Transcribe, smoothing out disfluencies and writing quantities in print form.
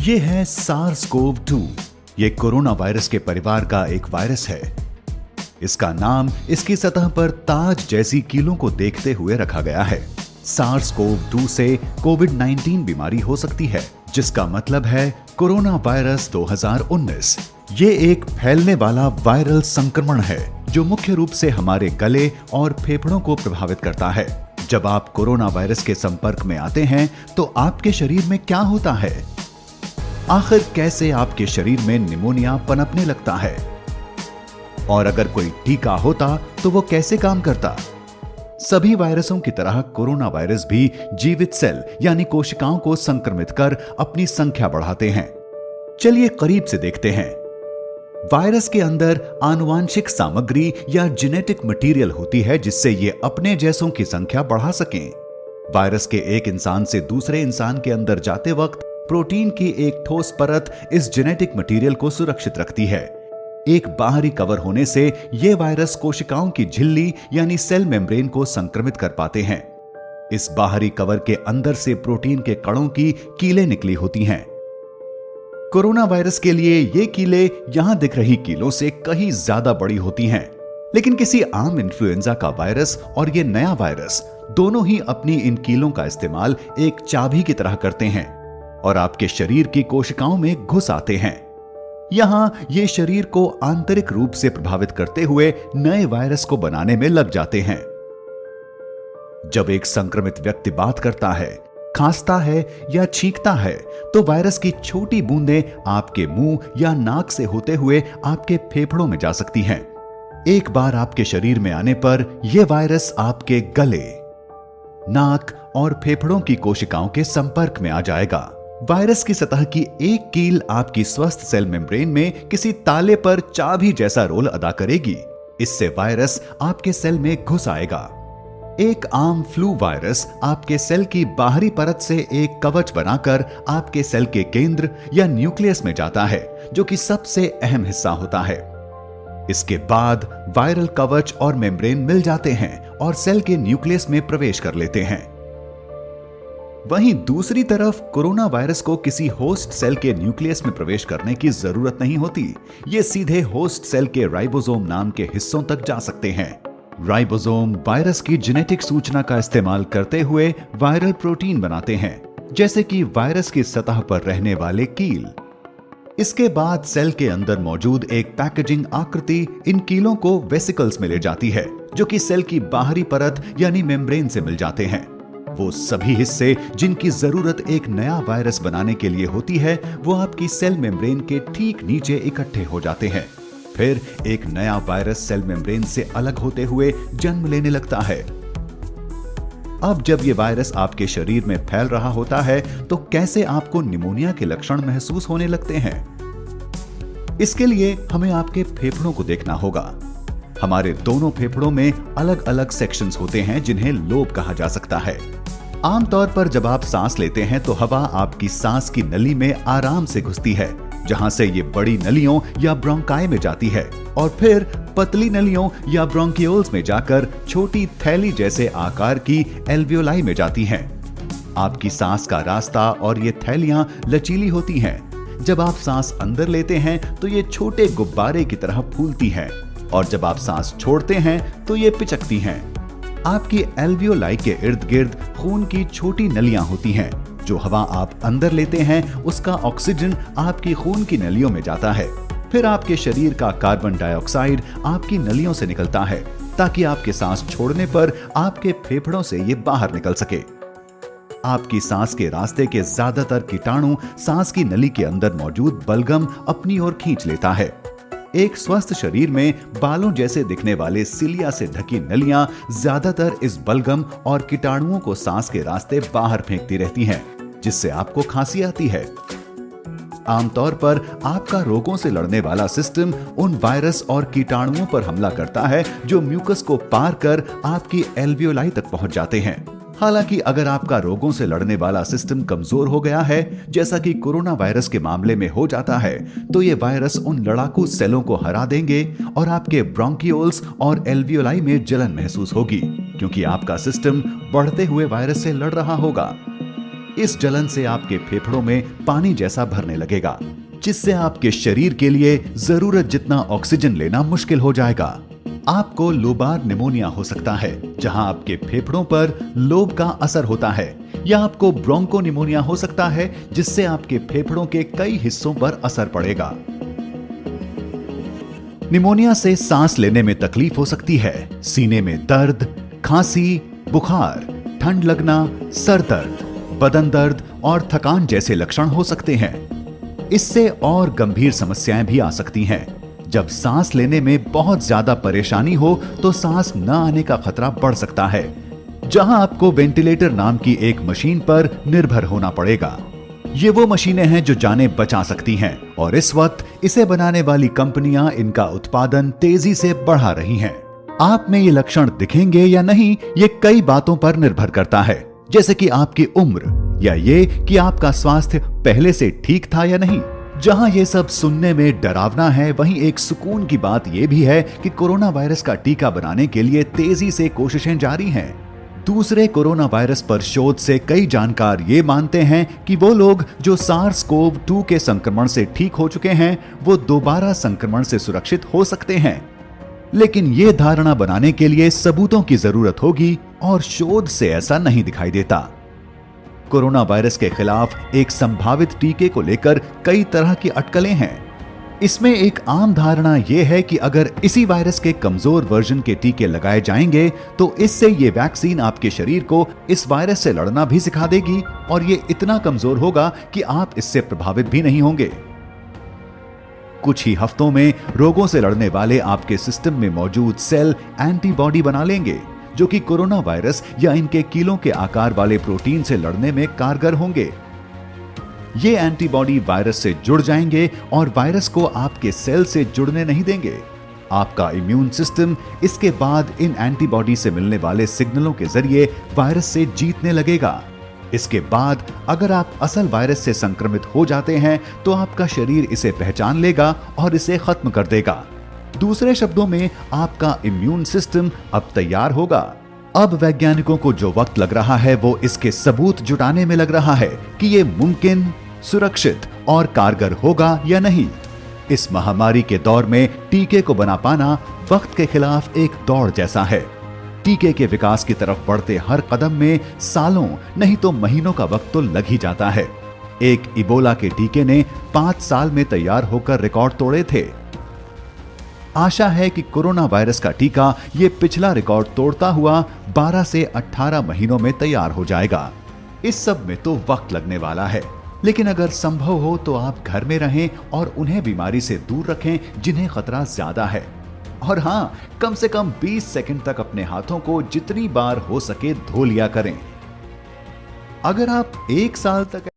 ये है SARS-CoV-2। ये कोरोना वायरस के परिवार का एक वायरस है। इसका नाम इसकी सतह पर ताज जैसी कीलों को देखते हुए रखा गया है। SARS-CoV-2 से कोविड-19 बीमारी हो सकती है, जिसका मतलब है कोरोना वायरस 2019। ये एक फैलने वाला वायरल संक्रमण है जो मुख्य रूप से हमारे गले और फेफड़ों को प्रभावित करता है। जब आप कोरोना वायरस के संपर्क में आते हैं तो आपके शरीर में क्या होता है? आखिर कैसे आपके शरीर में निमोनिया पनपने लगता है? और अगर कोई टीका होता तो वो कैसे काम करता? सभी वायरसों की तरह कोरोना वायरस भी जीवित सेल यानी कोशिकाओं को संक्रमित कर अपनी संख्या बढ़ाते हैं। चलिए करीब से देखते हैं। वायरस के अंदर आनुवांशिक सामग्री या जेनेटिक मटेरियल होती है जिससे ये अपने जैसों की संख्या बढ़ा सकें। वायरस के एक इंसान से दूसरे इंसान के अंदर जाते वक्त प्रोटीन की एक ठोस परत इस जेनेटिक मटेरियल को सुरक्षित रखती है। एक बाहरी कवर होने से ये वायरस कोशिकाओं की झिल्ली यानी सेल मेम्ब्रेन को संक्रमित कर पाते हैं। इस बाहरी कवर के अंदर से प्रोटीन के कणों की कीलें निकली होती हैं। कोरोना वायरस के लिए ये कीलें यहां दिख रही कीलों से कहीं ज्यादा बड़ी होती हैं। लेकिन किसी आम इन्फ्लुएंजा का वायरस और ये नया वायरस दोनों ही अपनी इन कीलों का इस्तेमाल एक चाबी की तरह करते हैं और आपके शरीर की कोशिकाओं में घुस आते हैं। यहां ये शरीर को आंतरिक रूप से प्रभावित करते हुए नए वायरस को बनाने में लग जाते हैं। जब एक संक्रमित व्यक्ति बात करता है, खांसता है या छींकता है तो वायरस की छोटी बूंदें आपके मुंह या नाक से होते हुए आपके फेफड़ों में जा सकती हैं। एक बार आपके शरीर में आने पर यह वायरस आपके गले, नाक और फेफड़ों की कोशिकाओं के संपर्क में आ जाएगा। वायरस की सतह की एक कील आपकी स्वस्थ सेल मेम्ब्रेन में किसी ताले पर चाबी जैसा रोल अदा करेगी। इससे वायरस आपके सेल में घुस आएगा। एक आम फ्लू वायरस आपके सेल की बाहरी परत से एक कवच बनाकर आपके सेल के केंद्र या न्यूक्लियस में जाता है, जो कि सबसे अहम हिस्सा होता है। इसके बाद वायरल कवच और मेम्ब्रेन मिल जाते हैं और सेल के न्यूक्लियस में प्रवेश कर लेते हैं। वहीं दूसरी तरफ कोरोना वायरस को किसी होस्ट सेल के न्यूक्लियस में प्रवेश करने की जरूरत नहीं होती। ये सीधे होस्ट सेल के राइबोसोम नाम के हिस्सों तक जा सकते हैं। राइबोसोम वायरस की जेनेटिक सूचना का इस्तेमाल करते हुए वायरल प्रोटीन बनाते हैं, जैसे कि वायरस की सतह पर रहने वाले कील। इसके बाद सेल के अंदर मौजूद एक पैकेजिंग आकृति इन कीलों को वेसिकल्स में ले जाती है, जो कि सेल की बाहरी परत यानी मेम्ब्रेन से मिल जाते हैं। वो सभी हिस्से जिनकी जरूरत एक नया वायरस बनाने के लिए होती है, वो आपकी सेल मेम्ब्रेन के ठीक नीचे इकट्ठे हो जाते हैं। फिर एक नया वायरस सेल मेम्ब्रेन से अलग होते हुए जन्म लेने लगता है। अब जब ये वायरस आपके शरीर में फैल रहा होता है तो कैसे आपको निमोनिया के लक्षण महसूस होने लगते हैं? इसके लिए हमें आपके फेफड़ों को देखना होगा। हमारे दोनों फेफड़ों में अलग अलग सेक्शंस होते हैं जिन्हें लोब कहा जा सकता है। आमतौर पर जब आप सांस लेते हैं तो हवा आपकी सांस की नली में आराम से घुसती है, जहां से ये बड़ी नलियों या ब्रोंकाई में जाती है और फिर पतली नलियों या ब्रोंकियोल्स में जाकर छोटी थैली जैसे आकार की एल्वियोलाई में जाती हैं। आपकी सांस का रास्ता और ये थैलियां लचीली होती हैं। जब आप सांस अंदर लेते हैं तो ये छोटे गुब्बारे की तरह फूलती हैं और जब आप सांस छोड़ते हैं तो ये पिचकती हैं। आपकी एल्वियोलाई के इर्द गिर्द खून की छोटी नलियां होती हैं। जो हवा आप अंदर लेते हैं उसका ऑक्सीजन आपकी खून की नलियों में जाता है। फिर आपके शरीर का कार्बन डाइऑक्साइड आपकी नलियों से निकलता है ताकि आपके सांस छोड़ने पर आपके फेफड़ों से ये बाहर निकल सके। आपकी सांस के रास्ते के ज्यादातर कीटाणु सांस की नली के अंदर मौजूद बलगम अपनी ओर खींच लेता है। एक स्वस्थ शरीर में बालों जैसे दिखने वाले सिलिया से ढकी नलियां ज्यादातर इस बलगम और कीटाणुओं को सांस के रास्ते बाहर फेंकती रहती हैं, जिससे आपको खांसी आती है। आमतौर पर आपका रोगों से लड़ने वाला सिस्टम उन वायरस और कीटाणुओं पर हमला करता है जो म्यूकस को पार कर आपकी एल्वियोलाई तक पहुंच जाते हैं। हालांकि अगर आपका रोगों से लड़ने वाला सिस्टम कमजोर हो गया है, जैसा कि कोरोना वायरस के मामले में हो जाता है, तो ये वायरस उन लड़ाकू सेलों को हरा देंगे और आपके ब्रोंकियोल्स और एल्वियोलाई में जलन महसूस होगी, क्योंकि आपका सिस्टम बढ़ते हुए वायरस से लड़ रहा होगा। इस जलन से आपके फेफड़ों में पानी जैसा भरने लगेगा, जिससे आपके शरीर के लिए जरूरत जितना ऑक्सीजन लेना मुश्किल हो जाएगा। आपको लोबार निमोनिया हो सकता है, जहां आपके फेफड़ों पर लोब का असर होता है, या आपको ब्रोंको निमोनिया हो सकता है, जिससे आपके फेफड़ों के कई हिस्सों पर असर पड़ेगा। निमोनिया से सांस लेने में तकलीफ हो सकती है, सीने में दर्द, खांसी, बुखार, ठंड लगना, सर दर्द, बदन दर्द और थकान जैसे लक्षण हो सकते हैं। इससे और गंभीर समस्याएं भी आ सकती हैं। जब सांस लेने में बहुत ज्यादा परेशानी हो तो सांस न आने का खतरा बढ़ सकता है, जहां आपको वेंटिलेटर नाम की एक मशीन पर निर्भर होना पड़ेगा। ये वो मशीनें हैं जो जानें बचा सकती हैं, और इस वक्त इसे बनाने वाली कंपनियां इनका उत्पादन तेजी से बढ़ा रही हैं। आप में ये लक्षण दिखेंगे या नहीं, ये कई बातों पर निर्भर करता है, जैसे कि आपकी उम्र या ये कि आपका स्वास्थ्य पहले से ठीक था या नहीं। जहां ये सब सुनने में डरावना है, वहीं एक सुकून की बात यह भी है कि कोरोना वायरस का टीका बनाने के लिए तेजी से कोशिशें जारी हैं। दूसरे कोरोना वायरस पर शोध से कई जानकार ये मानते हैं कि वो लोग जो SARS-CoV-2 के संक्रमण से ठीक हो चुके हैं, वो दोबारा संक्रमण से सुरक्षित हो सकते हैं। लेकिन ये धारणा बनाने के लिए सबूतों की जरूरत होगी, और शोध से ऐसा नहीं दिखाई देता। कोरोना वायरस के खिलाफ एक संभावित टीके को लेकर कई तरह की अटकलें हैं। इसमें एक आम धारणा यह है कि अगर इसी वायरस के कमजोर वर्जन के टीके लगाए जाएंगे तो इससे ये वैक्सीन आपके शरीर को इस वायरस से लड़ना भी सिखा देगी, और ये इतना कमजोर होगा कि आप इससे प्रभावित भी नहीं होंगे। कुछ ही हफ्तों में रोगों से लड़ने वाले आपके सिस्टम में मौजूद सेल एंटीबॉडी बना लेंगे, जो कि कोरोना वायरस या इनके कीलों के आकार वाले प्रोटीन से लड़ने में कारगर होंगे। ये एंटीबॉडी वायरस से जुड़ जाएंगे और वायरस को आपके सेल से जुड़ने नहीं देंगे। आपका इम्यून सिस्टम इसके बाद इन एंटीबॉडी से मिलने वाले सिग्नलों के जरिए वायरस से जीतने लगेगा। इसके बाद अगर आप असल वायरस से संक्रमित हो जाते हैं तो आपका शरीर इसे पहचान लेगा और इसे खत्म कर देगा। दूसरे शब्दों में, आपका इम्यून सिस्टम अब तैयार होगा। अब वैज्ञानिकों को जो वक्त लग रहा है वो इसके सबूत जुटाने में लग रहा है कि ये मुमकिन, सुरक्षित और कारगर होगा या नहीं। इस महामारी के दौर में टीके को बना पाना वक्त के खिलाफ एक दौड़ जैसा है। टीके के विकास की तरफ बढ़ते हर कदम में सालों नहीं तो महीनों का वक्त तो लग ही जाता है। एक इबोला के टीके ने 5 साल में तैयार होकर रिकॉर्ड तोड़े थे। आशा है कि कोरोना वायरस का टीका ये पिछला रिकॉर्ड तोड़ता हुआ 12 से 18 महीनों में तैयार हो जाएगा। इस सब में तो वक्त लगने वाला है, लेकिन अगर संभव हो तो आप घर में रहें और उन्हें बीमारी से दूर रखें जिन्हें खतरा ज्यादा है। और हाँ, कम से कम 20 सेकंड तक अपने हाथों को जितनी बार हो सके धो लिया करें। अगर आप 1 साल तक